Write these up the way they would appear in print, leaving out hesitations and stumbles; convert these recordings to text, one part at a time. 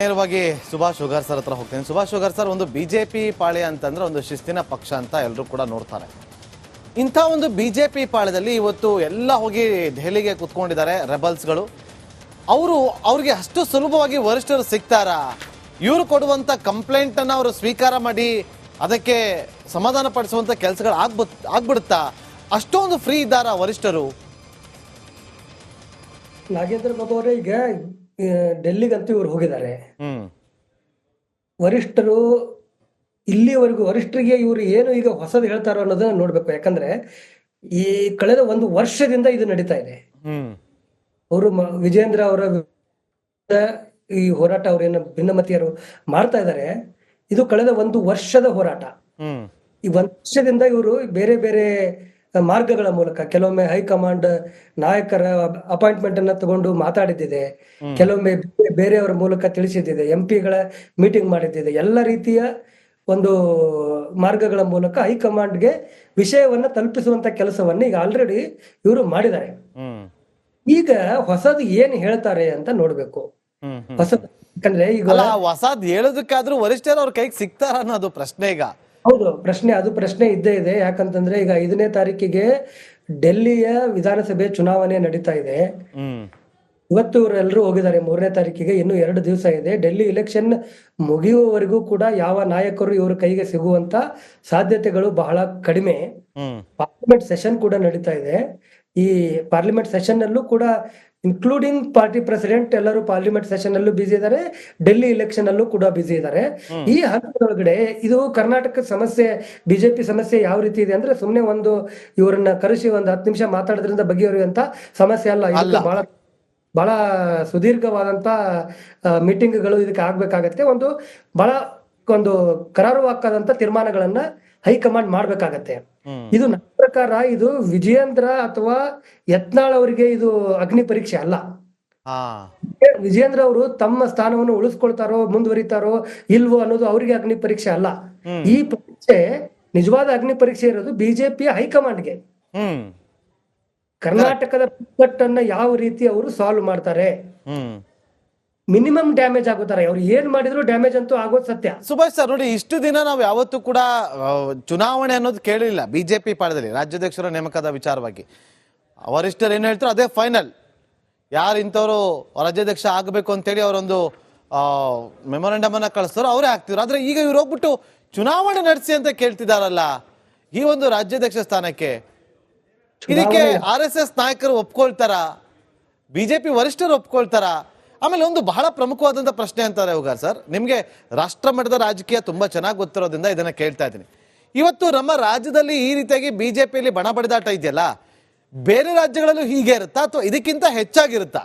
ನೇರವಾಗಿ Subhash sugar sir ಹತ್ರ ಹೋಗ್ತೀನಿ. ಸುಭಾಷ್ ಶುಗರ್ ಸರ್, ಒಂದು ಬಿಜೆಪಿ ಪಾಳೆ ಅಂತಂದ್ರೆ ಒಂದು ಶಿಸ್ತಿನ ಪಕ್ಷ ಅಂತ ಎಲ್ಲರೂ ಕೂಡ ನೋಡ್ತಾರೆ. ಇಂಥ ಒಂದು ಬಿಜೆಪಿ ಪಾಳ್ಯದಲ್ಲಿ ಇವತ್ತು ಎಲ್ಲ ಹೋಗಿ ದೆಹಲಿಗೆ ಕುತ್ಕೊಂಡಿದ್ದಾರೆ ರೆಬಲ್ಸ್ಗಳು. ಅವ್ರಿಗೆ ಅಷ್ಟು ಸುಲಭವಾಗಿ ವರಿಷ್ಠರು ಸಿಗ್ತಾರಾ? ಇವರು ಕೊಡುವಂತ ಕಂಪ್ಲೇಂಟ್ ಅನ್ನ ಅವರು ಸ್ವೀಕಾರ ಮಾಡಿ ಅದಕ್ಕೆ ಸಮಾಧಾನ ಪಡಿಸುವಂತ ಕೆಲಸಗಳು ಆಗ್ಬಿಡುತ್ತಾ? ಅಷ್ಟೊಂದು ಫ್ರೀ ಇದ್ದಾರಾ ವರಿಷ್ಠರು? ನಾಗೇಂದ್ರ ಬಾಬು ಅವರೇ, ಈಗ ಡೆಲ್ಲಿಗಂತೂ ಇವ್ರು ಹೋಗಿದ್ದಾರೆ. ವರಿಷ್ಠರು ಇಲ್ಲಿವರೆಗೂ ವರಿಷ್ಠರಿಗೆ ಇವರು ಏನು ಈಗ ಹೊಸದು ಹೇಳ್ತಾರೋ ಅನ್ನೋದನ್ನ ನೋಡ್ಬೇಕು. ಯಾಕಂದ್ರೆ ಈ ಕಳೆದ ಒಂದು ವರ್ಷದಿಂದ ಇದು ನಡೀತಾ ಇದೆ. ಅವರು ವಿಜೇಂದ್ರ ಅವರ ಈ ಹೋರಾಟ ಅವ್ರೇನು ಭಿನ್ನಮತೀಯರು ಮಾಡ್ತಾ ಇದ್ದಾರೆ, ಇದು ಕಳೆದ ಒಂದು ವರ್ಷದ ಹೋರಾಟ. ಈ ಒಂದು ವರ್ಷದಿಂದ ಇವರು ಬೇರೆ ಬೇರೆ ಮಾರ್ಗಗಳ ಮೂಲಕ, ಕೆಲವೊಮ್ಮೆ ಹೈಕಮಾಂಡ್ ನಾಯಕರ ಅಪಾಯಿಂಟ್ಮೆಂಟ್ ಅನ್ನ ತಗೊಂಡು ಮಾತಾಡಿದ್ದಿದೆ, ಕೆಲವೊಮ್ಮೆ ಬೇರೆಯವರ ಮೂಲಕ ತಿಳಿಸಿದ್ದಿದೆ, ಎಂಪಿಗಳ ಮೀಟಿಂಗ್ ಮಾಡಿದ್ದಿದೆ. ಎಲ್ಲ ರೀತಿಯ ಒಂದು ಮಾರ್ಗಗಳ ಮೂಲಕ ಹೈಕಮಾಂಡ್ಗೆ ವಿಷಯವನ್ನ ತಲುಪಿಸುವಂತ ಕೆಲಸವನ್ನ ಈಗ ಆಲ್ರೆಡಿ ಇವರು ಮಾಡಿದ್ದಾರೆ. ಈಗ ಹೊಸದು ಏನ್ ಹೇಳ್ತಾರೆ ಅಂತ ನೋಡ್ಬೇಕು. ಹೊಸದು ಯಾಕಂದ್ರೆ ಈಗ ಹೊಸದ್ ಹೇಳೋದಕ್ಕಾದ್ರೂ ವರಿಷ್ಠರು ಅವ್ರ ಕೈಗೆ ಸಿಗ್ತಾರ ಅನ್ನೋದು ಪ್ರಶ್ನೆ. ಈಗ ಹೌದು, ಪ್ರಶ್ನೆ ಇದ್ದೇ ಇದೆ. ಯಾಕಂತಂದ್ರೆ ಈಗ 5ನೇ ತಾರೀಕಿಗೆ ಡೆಲ್ಲಿಯ ವಿಧಾನಸಭೆ ಚುನಾವಣೆ ನಡೀತಾ ಇದೆ. ಇವತ್ತು ಇವರೆಲ್ಲರೂ ಹೋಗಿದ್ದಾರೆ 3ನೇ ತಾರೀಕಿಗೆ. ಇನ್ನು 2 ದಿವಸ ಇದೆ. ಡೆಲ್ಲಿ ಇಲೆಕ್ಷನ್ ಮುಗಿಯುವವರೆಗೂ ಕೂಡ ಯಾವ ನಾಯಕರು ಇವ್ರ ಕೈಗೆ ಸಿಗುವಂತ ಸಾಧ್ಯತೆಗಳು ಬಹಳ ಕಡಿಮೆ. ಪಾರ್ಲಿಮೆಂಟ್ ಸೆಷನ್ ಕೂಡ ನಡೀತಾ ಇದೆ. ಈ ಪಾರ್ಲಿಮೆಂಟ್ ಸೆಷನ್ ಅಲ್ಲೂ ಕೂಡ ಇನ್ಕ್ಲೂಡಿಂಗ್ ಪಾರ್ಟಿ ಪ್ರೆಸಿಡೆಂಟ್ ಎಲ್ಲರೂ ಪಾರ್ಲಿಮೆಂಟ್ ಸೆಷನ್ ಅಲ್ಲೂ ಬಿಸಿ ಇದ್ದಾರೆ, ಡೆಲ್ಲಿ ಇಲೆಕ್ಷನ್ ಅಲ್ಲೂ ಕೂಡ ಬಿಸಿ ಇದ್ದಾರೆ. ಈ ಹಂತದೊಳಗಡೆ ಇದು ಕರ್ನಾಟಕ ಸಮಸ್ಯೆ, ಬಿಜೆಪಿ ಸಮಸ್ಯೆ ಯಾವ ರೀತಿ ಇದೆ ಅಂದ್ರೆ ಸುಮ್ನೆ ಒಂದು ಇವರನ್ನ ಕರೆಸಿ ಒಂದು 10 ನಿಮಿಷ ಮಾತಾಡೋದ್ರಿಂದ ಬಗೆಹರಿಯುವಂತ ಸಮಸ್ಯೆ ಅಲ್ಲ. ಇದಕ್ಕೆ ಬಹಳ ಸುದೀರ್ಘವಾದಂತ ಮೀಟಿಂಗ್ಗಳು ಇದಕ್ಕೆ ಆಗ್ಬೇಕಾಗತ್ತೆ. ಬಹಳ ಕರಾರುವಾಕ್ಕಾದಂತ ತೀರ್ಮಾನಗಳನ್ನ ಹೈಕಮಾಂಡ್ ಮಾಡ್ಬೇಕಾಗತ್ತೆ. ಇದು ನನ್ನ ಪ್ರಕಾರ ಇದು ವಿಜಯೇಂದ್ರ ಅಥವಾ ಯತ್ನಾಳ್ ಅವರಿಗೆ ಇದು ಅಗ್ನಿ ಪರೀಕ್ಷೆ ಅಲ್ಲ. ವಿಜಯೇಂದ್ರ ಅವರು ತಮ್ಮ ಸ್ಥಾನವನ್ನು ಉಳಿಸ್ಕೊಳ್ತಾರೋ ಮುಂದುವರಿತಾರೋ ಇಲ್ವೋ ಅನ್ನೋದು ಅವರಿಗೆ ಅಗ್ನಿ ಪರೀಕ್ಷೆ ಅಲ್ಲ. ಈ ಪರೀಕ್ಷೆ, ನಿಜವಾದ ಅಗ್ನಿ ಪರೀಕ್ಷೆ ಇರೋದು ಬಿಜೆಪಿಯ ಹೈಕಮಾಂಡ್ಗೆ. ಕರ್ನಾಟಕದ ಬಿಕ್ಕಟ್ಟನ್ನ ಯಾವ ರೀತಿ ಅವರು ಸಾಲ್ವ್ ಮಾಡ್ತಾರೆ, ಮಿನಿಮಮ್ ಡ್ಯಾಮೇಜ್ ಆಗುತ್ತಾರೆ. ಅವ್ರು ಏನ್ ಮಾಡಿದ್ರು ಡ್ಯಾಮೇಜ್ ಅಂತೂ ಆಗೋದು ಸತ್ಯ. ಸುಭಾಷ್ ಸರ್, ನೋಡಿ, ಇಷ್ಟು ದಿನ ನಾವು ಯಾವತ್ತೂ ಕೂಡ ಚುನಾವಣೆ ಅನ್ನೋದು ಕೇಳಿಲ್ಲ ಬಿಜೆಪಿ ಪಾಳದಲ್ಲಿ. ರಾಜ್ಯಾಧ್ಯಕ್ಷರ ನೇಮಕದ ವಿಚಾರವಾಗಿ ವರಿಷ್ಠರು ಏನ್ ಹೇಳ್ತಾರೋ ಅದೇ ಫೈನಲ್. ಯಾರು ಇಂಥವ್ರು ರಾಜ್ಯಾಧ್ಯಕ್ಷ ಆಗಬೇಕು ಅಂತೇಳಿ ಅವರೊಂದು ಮೆಮೊರಂಡಮ್ ಅನ್ನ ಕಳಿಸ್ತಾರೋ ಅವರೇ ಆಗ್ತಿದ್ರು. ಆದ್ರೆ ಈಗ ಇವ್ರು ಹೋಗ್ಬಿಟ್ಟು ಚುನಾವಣೆ ನಡೆಸಿ ಅಂತ ಕೇಳ್ತಿದಾರಲ್ಲ ಈ ಒಂದು ರಾಜ್ಯಾಧ್ಯಕ್ಷ ಸ್ಥಾನಕ್ಕೆ. ಇದಕ್ಕೆ RSS ನಾಯಕರು ಒಪ್ಕೊಳ್ತಾರ? ಬಿಜೆಪಿ ವರಿಷ್ಠರು ಒಪ್ಕೊಳ್ತಾರ? ಆಮೇಲೆ ಒಂದು ಬಹಳ ಪ್ರಮುಖವಾದಂತ ಪ್ರಶ್ನೆ ಅಂತಾರೆ ಉಗಾರ್ ಸರ್, ನಿಮ್ಗೆ ರಾಷ್ಟ್ರ ಮಟ್ಟದ ರಾಜಕೀಯ ತುಂಬಾ ಚೆನ್ನಾಗಿ ಗೊತ್ತಿರೋದ್ರಿಂದ ಇದನ್ನ ಕೇಳ್ತಾ ಇದ್ದೀನಿ. ಇವತ್ತು ನಮ್ಮ ರಾಜ್ಯದಲ್ಲಿ ಈ ರೀತಿಯಾಗಿ ಬಿಜೆಪಿಯಲ್ಲಿ ಬಣ ಬಡಿದಾಟ ಇದೆಯಲ್ಲ, ಬೇರೆ ರಾಜ್ಯಗಳಲ್ಲೂ ಹೀಗೆ ಇರುತ್ತಾ ಅಥವಾ ಇದಕ್ಕಿಂತ ಹೆಚ್ಚಾಗಿರುತ್ತಾ?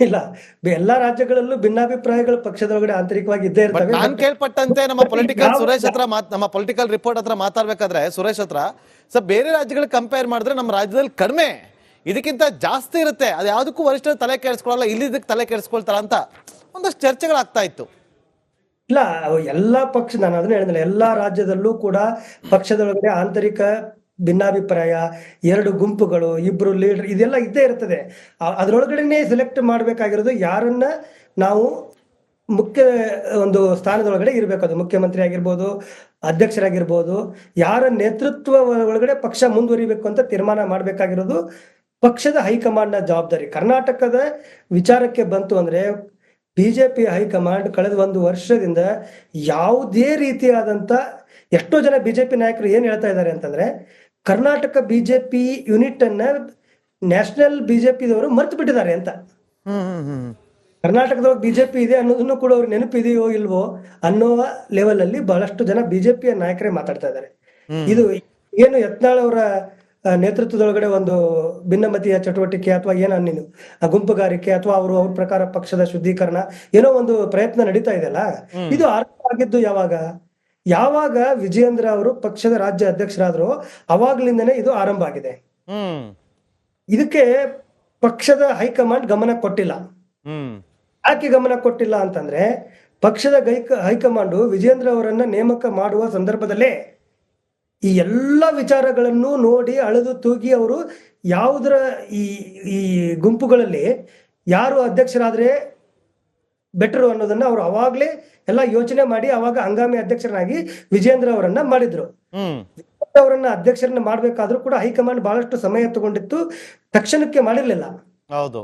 ಇಲ್ಲ, ಎಲ್ಲಾ ರಾಜ್ಯಗಳಲ್ಲೂ ಭಿನ್ನಾಭಿಪ್ರಾಯಗಳು ಪಕ್ಷದೊಳಗಡೆ ಆಂತರಿಕವಾಗಿ ಇದ್ದೇ ಇರ್ತವೆ. ನಾನ್ ಕೇಳ್ಪಟ್ಟಂತೆ ನಮ್ಮ ಪೊಲಿಟಿಕಲ್ ರಿಪೋರ್ಟ್ ಹತ್ರ ಮಾತಾಡ್ಬೇಕಾದ್ರೆ ಸುರೇಶ್ ಹತ್ರ, ಸರ್ ಬೇರೆ ರಾಜ್ಯಗಳಿಗೆ ಕಂಪೇರ್ ಮಾಡಿದ್ರೆ ನಮ್ಮ ರಾಜ್ಯದಲ್ಲಿ ಕಡಿಮೆ, ಇದಕ್ಕಿಂತ ಜಾಸ್ತಿ ಇರುತ್ತೆ, ಅದು ಯಾವುದಕ್ಕೂ ವರಿಷ್ಠರು ತಲೆ ಕೆಡಿಸ್ಕೊಳ್ಳಲ್ಲ, ಇಲ್ಲಿ ಇದಕ್ಕೆ ತಲೆ ಕೆಡಿಸ್ಕೊಳ್ತಾರ ಅಂತ ಒಂದಷ್ಟು ಚರ್ಚೆಗಳಾಗ್ತಾ ಇತ್ತು. ಇಲ್ಲ, ಎಲ್ಲಾ ಪಕ್ಷ, ನಾನು ಅದನ್ನ ಹೇಳಿದ್ರೆ ಎಲ್ಲಾ ರಾಜ್ಯದಲ್ಲೂ ಕೂಡ ಪಕ್ಷದೊಳಗಡೆ ಆಂತರಿಕ ಭಿನ್ನಾಭಿಪ್ರಾಯ, 2 ಗುಂಪುಗಳು, 2 ಲೀಡರ್, ಇದೆಲ್ಲ ಇದ್ದೇ ಇರ್ತದೆ. ಅದ್ರೊಳಗಡೆನೆ ಸೆಲೆಕ್ಟ್ ಮಾಡ್ಬೇಕಾಗಿರೋದು ಯಾರನ್ನ ನಾವು ಮುಖ್ಯ ಒಂದು ಸ್ಥಾನದೊಳಗಡೆ ಇರ್ಬೇಕು. ಅದು ಮುಖ್ಯಮಂತ್ರಿ ಆಗಿರ್ಬೋದು, ಅಧ್ಯಕ್ಷರಾಗಿರ್ಬೋದು, ಯಾರ ನೇತೃತ್ವ ಒಳಗಡೆ ಪಕ್ಷ ಮುಂದುವರಿಬೇಕು ಅಂತ ತೀರ್ಮಾನ ಮಾಡ್ಬೇಕಾಗಿರೋದು ಪಕ್ಷದ ಹೈಕಮಾಂಡ್ನ ಜವಾಬ್ದಾರಿ. ಕರ್ನಾಟಕದ ವಿಚಾರಕ್ಕೆ ಬಂತು ಅಂದ್ರೆ ಬಿಜೆಪಿ ಹೈಕಮಾಂಡ್ ಕಳೆದ 1 ವರ್ಷದಿಂದ ಯಾವುದೇ ರೀತಿಯಾದಂತ, ಎಷ್ಟೋ ಜನ ಬಿಜೆಪಿ ನಾಯಕರು ಏನ್ ಹೇಳ್ತಾ ಇದ್ದಾರೆ ಅಂತಂದ್ರೆ ಕರ್ನಾಟಕ ಬಿಜೆಪಿ ಯೂನಿಟ್ ಅನ್ನ ನ್ಯಾಷನಲ್ ಬಿಜೆಪಿದವರು ಮರ್ತು ಬಿಟ್ಟಿದ್ದಾರೆ ಅಂತ. ಕರ್ನಾಟಕದೊಳಗೆ ಬಿಜೆಪಿ ಇದೆ ಅನ್ನೋದನ್ನು ಕೂಡ ಅವ್ರಿಗೆ ನೆನಪಿದೆಯೋ ಇಲ್ವೋ ಅನ್ನೋ ಲೆವೆಲ್ ಅಲ್ಲಿ ಬಹಳಷ್ಟು ಜನ ಬಿಜೆಪಿಯ ನಾಯಕರೇ ಮಾತಾಡ್ತಾ ಇದ್ದಾರೆ. ಇದು ಏನು ಯತ್ನಾಳ್ ಅವರ ನೇತೃತ್ವದೊಳಗಡೆ ಒಂದು ಭಿನ್ನಮತೀಯ ಚಟುವಟಿಕೆ ಅಥವಾ ನೀನು ಗುಂಪುಗಾರಿಕೆ ಅಥವಾ ಅವ್ರ ಪ್ರಕಾರ ಪಕ್ಷದ ಶುದ್ಧೀಕರಣ ಏನೋ ಒಂದು ಪ್ರಯತ್ನ ನಡೀತಾ ಇದೆಯಲ್ಲ, ಇದು ಆರಂಭ ಆಗಿದ್ದು ಯಾವಾಗ ವಿಜಯೇಂದ್ರ ಅವರು ಪಕ್ಷದ ರಾಜ್ಯ ಅಧ್ಯಕ್ಷರಾದ್ರು ಅವಾಗ್ಲಿಂದನೇ ಇದು ಆರಂಭ ಆಗಿದೆ. ಇದಕ್ಕೆ ಪಕ್ಷದ ಹೈಕಮಾಂಡ್ ಗಮನ ಕೊಟ್ಟಿಲ್ಲ. ಯಾಕೆ ಗಮನ ಕೊಟ್ಟಿಲ್ಲ ಅಂತಂದ್ರೆ ಪಕ್ಷದ ಹೈಕಮಾಂಡ್ ವಿಜಯೇಂದ್ರ ಅವರನ್ನ ನೇಮಕ ಮಾಡುವ ಸಂದರ್ಭದಲ್ಲೇ ಈ ಎಲ್ಲ ವಿಚಾರಗಳನ್ನು ನೋಡಿ ಅಳೆದು ತೂಗಿ ಅವರು ಯಾವುದರ ಈ ಗುಂಪುಗಳಲ್ಲಿ ಯಾರು ಅಧ್ಯಕ್ಷರಾದ್ರೆ ಬೆಟರ್ ಅನ್ನೋದನ್ನ ಅವ್ರು ಅವಾಗ್ಲೇ ಎಲ್ಲ ಯೋಚನೆ ಮಾಡಿ ಅವಾಗ ಹಂಗಾಮಿ ಅಧ್ಯಕ್ಷರನ್ನಾಗಿ ವಿಜೇಂದ್ರ ಅವರನ್ನ ಮಾಡಿದ್ರು. ಅವರನ್ನ ಅಧ್ಯಕ್ಷರನ್ನ ಮಾಡ್ಬೇಕಾದ್ರೂ ಕೂಡ ಹೈಕಮಾಂಡ್ ಬಹಳಷ್ಟು ಸಮಯ ತಗೊಂಡಿತ್ತು, ತಕ್ಷಣಕ್ಕೆ ಮಾಡಿರ್ಲಿಲ್ಲ. ಹೌದು.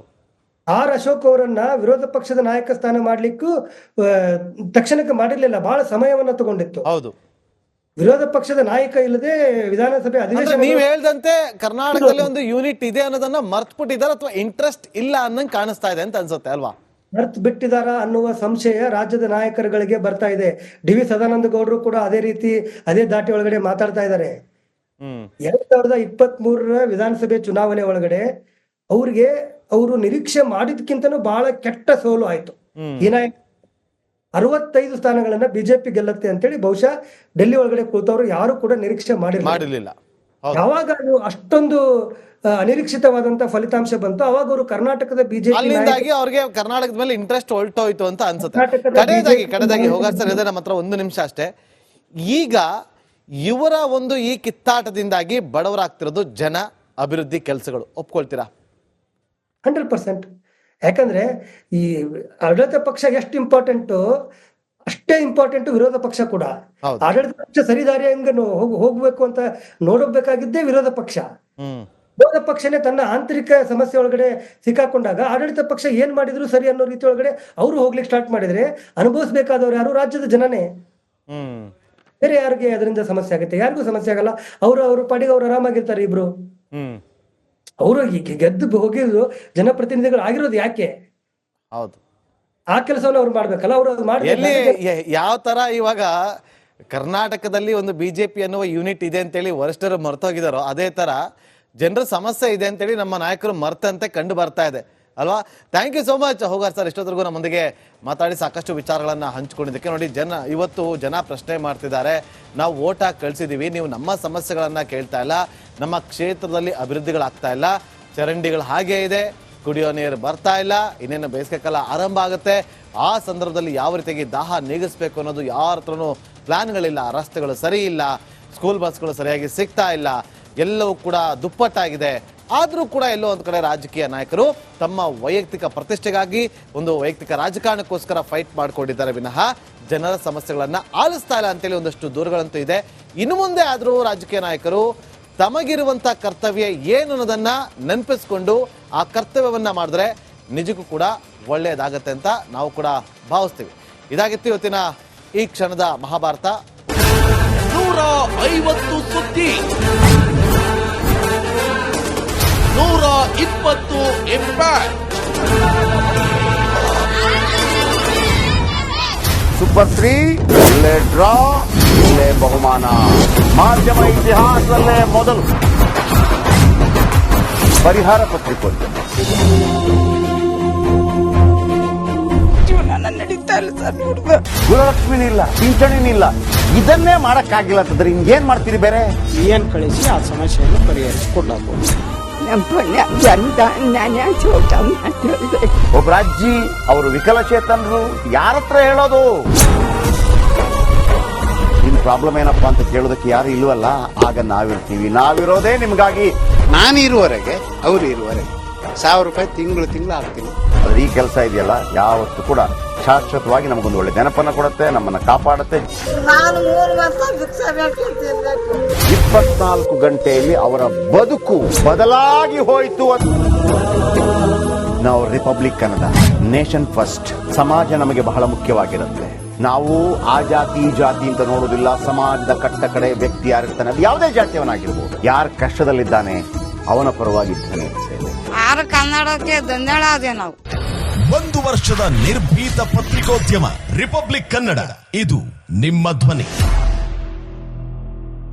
ಆರ್ ಅಶೋಕ್ ಅವರನ್ನ ವಿರೋಧ ಪಕ್ಷದ ನಾಯಕ ಸ್ಥಾನ ಮಾಡ್ಲಿಕ್ಕೂ ತಕ್ಷಣಕ್ಕೆ ಮಾಡಿರ್ಲಿಲ್ಲ, ಬಹಳ ಸಮಯವನ್ನ ತಗೊಂಡಿತ್ತು. ಹೌದು. ವಿರೋಧ ಪಕ್ಷದ ನಾಯಕ ಇಲ್ಲದೆ ವಿಧಾನಸಭೆ ಅಧಿವೇಶನ ನೀವ್ ಹೇಳ್ದಂತೆ ಕರ್ನಾಟಕದಲ್ಲಿ ಒಂದು ಯೂನಿಟ್ ಇದೆ ಅನ್ನೋದನ್ನ ಮರ್ತ್ಬಿಟ್ಟಿದಾರ ಅಥವಾ ಇಂಟ್ರೆಸ್ಟ್ ಇಲ್ಲ ಅನ್ನಂಗ್ ಕಾಣಿಸ್ತಾ ಇದೆ ಅಂತ ಅನ್ಸುತ್ತೆ ಅಲ್ವಾ? ಮರ್ತ್ ಬಿಟ್ಟಿದಾರ ಅನ್ನುವ ಸಂಶಯ ರಾಜ್ಯದ ನಾಯಕರುಗಳಿಗೆ ಬರ್ತಾ ಇದೆ. ಡಿ ವಿ ಸದಾನಂದ ಗೌಡರು ಕೂಡ ಅದೇ ರೀತಿ ಅದೇ ದಾಟಿ ಒಳಗಡೆ ಮಾತಾಡ್ತಾ ಇದ್ದಾರೆ. 2023 ವಿಧಾನಸಭೆ ಚುನಾವಣೆ ಒಳಗಡೆ ಅವ್ರಿಗೆ ಅವರು ನಿರೀಕ್ಷೆ ಮಾಡಿದ್ಕಿಂತನೂ ಬಹಳ ಕೆಟ್ಟ ಸೋಲು ಆಯ್ತು. ಏನಾಯ್ತು? 65 ಸ್ಥಾನಗಳನ್ನ ಬಿಜೆಪಿ ಗೆಲ್ಲುತ್ತೆ ಅಂತೇಳಿ ಬಹುಶಃ ಡೆಲ್ಲಿ ಒಳಗಡೆ ಕೂತವ್ರು ಯಾರು ಕೂಡ ನಿರೀಕ್ಷೆ ಮಾಡಿರಲಿಲ್ಲ. ಯಾವಾಗ ಅಷ್ಟೊಂದು ಅನಿರೀಕ್ಷಿತವಾದಂತ ಫಲಿತಾಂಶ ಬಂತು ಅವಾಗ ಅವರು ಕರ್ನಾಟಕದ ಬಿಜೆಪಿ ಅವ್ರಿಗೆ ಕರ್ನಾಟಕದ ಮೇಲೆ ಇಂಟ್ರೆಸ್ಟ್ ಹೊರಟೋಯ್ತು ಅಂತ ಅನ್ಸುತ್ತೆ. ಕಡೆದಾಗಿ ಹೋಗಾರ್ ಸರ್ ಇದೆ ನಮ್ಮ ಹತ್ರ 1 ನಿಮಿಷ ಅಷ್ಟೇ. ಈಗ ಇವರ ಒಂದು ಈ ಕಿತ್ತಾಟದಿಂದಾಗಿ ಬಡವರಾಗ್ತಿರೋದು ಜನ, ಅಭಿವೃದ್ಧಿ ಕೆಲಸಗಳು, ಒಪ್ಕೊಳ್ತೀರಾ? 100%. ಯಾಕಂದ್ರೆ ಈ ಆಡಳಿತ ಪಕ್ಷ ಎಷ್ಟು ಇಂಪಾರ್ಟೆಂಟು ಅಷ್ಟೇ ಇಂಪಾರ್ಟೆಂಟ್ ವಿರೋಧ ಪಕ್ಷ ಕೂಡ. ಆಡಳಿತ ಪಕ್ಷ ಸರಿದಾರಿ ಹೆಂಗ ಹೋಗ್ಬೇಕು ಅಂತ ನೋಡಬೇಕಾಗಿದ್ದೇ ವಿರೋಧ ಪಕ್ಷ. ವಿರೋಧ ಪಕ್ಷನೇ ತನ್ನ ಆಂತರಿಕ ಸಮಸ್ಯೆ ಒಳಗಡೆ ಸಿಕ್ಕಾಕೊಂಡಾಗ ಆಡಳಿತ ಪಕ್ಷ ಏನ್ ಮಾಡಿದ್ರು ಸರಿ ಅನ್ನೋ ರೀತಿ ಒಳಗಡೆ ಅವರು ಹೋಗ್ಲಿಕ್ಕೆ ಸ್ಟಾರ್ಟ್ ಮಾಡಿದ್ರೆ ಅನುಭವಿಸಬೇಕಾದವ್ರು ಯಾರು? ರಾಜ್ಯದ ಜನನೇ. ಬೇರೆ ಯಾರಿಗೆ ಅದರಿಂದ ಸಮಸ್ಯೆ ಆಗುತ್ತೆ? ಯಾರಿಗೂ ಸಮಸ್ಯೆ ಆಗಲ್ಲ. ಅವ್ರ ಪಾಡಿಗೆ ಅವ್ರು ಆರಾಮಾಗಿರ್ತಾರೆ ಇಬ್ರು. ಅವರು ಗೆದ್ದು ಹೋಗಿದ್ರು ಜನಪ್ರತಿನಿಧಿಗಳು ಆಗಿರೋದು ಯಾಕೆ? ಹೌದು, ಆ ಕೆಲಸವನ್ನು ಅವ್ರು ಮಾಡ್ಬೇಕಲ್ಲ. ಅವ್ರು ಅದು ಮಾಡಿ ಯಾವ ತರ ಇವಾಗ ಕರ್ನಾಟಕದಲ್ಲಿ ಒಂದು ಬಿಜೆಪಿ ಅನ್ನುವ ಯೂನಿಟ್ ಇದೆ ಅಂತೇಳಿ ವರಿಷ್ಠರು ಮರ್ತೋಗಿದಾರೋ ಅದೇ ತರ ಜನರ ಸಮಸ್ಯೆ ಇದೆ ಅಂತೇಳಿ ನಮ್ಮ ನಾಯಕರು ಮರ್ತಂತೆ ಕಂಡು ಬರ್ತಾ ಇದೆ ಅಲ್ವಾ? Thank you so much Hogar sir, ಇಷ್ಟೊತ್ತರೆಗೂ ನಮ್ಮೊಂದಿಗೆ ಮಾತಾಡಿ ಸಾಕಷ್ಟು ವಿಚಾರಗಳನ್ನ ಹಂಚ್ಕೊಂಡಿದ್ದಕ್ಕೆ. ನೋಡಿ, ಇವತ್ತು ಜನ ಪ್ರಶ್ನೆ ಮಾಡ್ತಿದ್ದಾರೆ, ನಾವು ವೋಟ್ ಹಾಕಿ ಕಳ್ಸಿದೀವಿ, ನೀವು ನಮ್ಮ ಸಮಸ್ಯೆಗಳನ್ನ ಕೇಳ್ತಾ ಇಲ್ಲ, ನಮ್ಮ ಕ್ಷೇತ್ರದಲ್ಲಿ ಅಭಿವೃದ್ಧಿಗಳಾಗ್ತಾ ಇಲ್ಲ, ಚರಂಡಿಗಳು ಹಾಗೇ ಇದೆ, ಕುಡಿಯೋ ನೀರು ಬರ್ತಾ ಇಲ್ಲ, ಇನ್ನೇನು ಬೇಸಿಗೆ ಕಾಲ ಆರಂಭ ಆಗುತ್ತೆ, ಆ ಸಂದರ್ಭದಲ್ಲಿ ಯಾವ ರೀತಿಯಾಗಿ ದಾಹ ನೀಗಿಸ್ಬೇಕು ಅನ್ನೋದು ಯಾರ ಹತ್ರನೂ ಪ್ಲಾನ್ಗಳಿಲ್ಲ, ರಸ್ತೆಗಳು ಸರಿ ಇಲ್ಲ, ಸ್ಕೂಲ್ ಬಸ್ಗಳು ಸರಿಯಾಗಿ ಸಿಗ್ತಾ ಇಲ್ಲ, ಎಲ್ಲವೂ ಕೂಡ ದುಪ್ಪಟ್ಟಾಗಿದೆ. ಆದರೂ ಕೂಡ ಎಲ್ಲೋ ಒಂದು ಕಡೆ ರಾಜಕೀಯ ನಾಯಕರು ತಮ್ಮ ವೈಯಕ್ತಿಕ ಪ್ರತಿಷ್ಠೆಗಾಗಿ ಒಂದು ವೈಯಕ್ತಿಕ ರಾಜಕಾರಣಕ್ಕೋಸ್ಕರ ಫೈಟ್ ಮಾಡ್ಕೊಂಡಿದ್ದಾರೆ ವಿನಃ ಜನರ ಸಮಸ್ಯೆಗಳನ್ನ ಆಲಿಸ್ತಾ ಇಲ್ಲ ಅಂತೇಳಿ ಒಂದಷ್ಟು ದೂರುಗಳಂತೂ ಇದೆ. ಇನ್ನು ಮುಂದೆ ಆದರೂ ರಾಜಕೀಯ ನಾಯಕರು ತಮಗಿರುವಂತ ಕರ್ತವ್ಯ ಏನು ಅನ್ನೋದನ್ನ ನೆನಪಿಸ್ಕೊಂಡು ಆ ಕರ್ತವ್ಯವನ್ನ ಮಾಡಿದ್ರೆ ನಿಜಕ್ಕೂ ಕೂಡ ಒಳ್ಳೆಯದಾಗತ್ತೆ ಅಂತ ನಾವು ಕೂಡ ಭಾವಿಸ್ತೀವಿ. ಇದಾಗಿತ್ತು ಇವತ್ತಿನ ಈ ಕ್ಷಣದ ಮಹಾಭಾರತ. 150 ಸುದ್ದಿ, 120 ಇಂಪ್ಯಾಕ್ಟ್. ಸೂಪರ್ 3 ಇಲ್ಲೇ ಡ್ರಾ, ಇಲ್ಲೇ ಬಹುಮಾನ. ಮಾಧ್ಯಮ ಇತಿಹಾಸದಲ್ಲೇ ಮೊದಲು ಪರಿಹಾರ ಪತ್ರಿಕೋದ್ಯಮ. ನಡೀತಾ ಇಲ್ಲ ಸರ್. ಗುಣಲಕ್ಷ್ಮಿನಿಲ್ಲ, ಪಿಂಚಣಿನಿಲ್ಲ, ಇದನ್ನೇ ಮಾಡಕ್ಕಾಗಿಲ್ಲ ಅಂತಂದ್ರೆ ಇನ್ನೇನ್ ಮಾಡ್ತೀರಿ? ಬೇರೆ ಏನ್ ಕಳಿಸಿ ಆ ಸಮಸ್ಯೆಯನ್ನು ಪರಿಹರಿಸಿಕೊಡ್ಲಾಗ್ಬೋದು. ಒಬ್ಬ ಅಜ್ಜಿ, ಅವರು ವಿಕಲಚೇತನರು, ಯಾರ ಹತ್ರ ಹೇಳೋದು? ನಿಮ್ ಪ್ರಾಬ್ಲಮ್ ಏನಪ್ಪಾ ಅಂತ ಕೇಳೋದಕ್ಕೆ ಯಾರು ಇಲ್ವಲ್ಲ, ಆಗ ನಾವಿರ್ತೀವಿ. ನಾವಿರೋದೇ ನಿಮ್ಗಾಗಿ. ನಾನು ಇರುವವರೆಗೆ, ಅವ್ರು ಇರುವವರೆಗೆ 1000 ರೂಪಾಯಿ ತಿಂಗಳು ಆಗ್ತೀನಿ. ಆದ್ರೆ ಈ ಕೆಲಸ ಇದೆಯಲ್ಲ, ಯಾವತ್ತೂ ಕೂಡ ಶಾಶ್ವತವಾಗಿ ನಮಗೊಂದು ಒಳ್ಳೆ ನೆನಪನ್ನ ಕೊಡುತ್ತೆ, ನಮ್ಮನ್ನ ಕಾಪಾಡುತ್ತೆ. 24 ಗಂಟೆಯಲ್ಲಿ ಅವರ ಬದುಕು ಬದಲಾಗಿ ಹೋಯಿತು. ನಾವು ರಿಪಬ್ಲಿಕ್ ಕನ್ನಡ, ನೇಷನ್ ಫಸ್ಟ್. ಸಮಾಜ ನಮಗೆ ಬಹಳ ಮುಖ್ಯವಾಗಿರುತ್ತೆ. ನಾವು ಆ ಜಾತಿ ಈ ಜಾತಿ ಅಂತ ನೋಡೋದಿಲ್ಲ. ಸಮಾಜದ ಕಟ್ಟ ಕಡೆ ವ್ಯಕ್ತಿ ಯಾರಿರ್ತಾನೆ, ಅದು ಯಾವುದೇ ಜಾತಿಯವನಾಗಿರ್ಬೋದು, ಯಾರ ಕಷ್ಟದಲ್ಲಿದ್ದಾನೆ ಅವನ ಪರವಾಗಿದ್ದಾನೆ. ಕನ್ನಡಕ್ಕೆ ಧನ್ಯವಾದ. ನಾವು 1 ವರ್ಷದ ನಿರ್ಭೀತ ಪತ್ರಿಕೋದ್ಯಮ ರಿಪಬ್ಲಿಕ್ ಕನ್ನಡ, ಇದು ನಿಮ್ಮ ಧ್ವನಿ.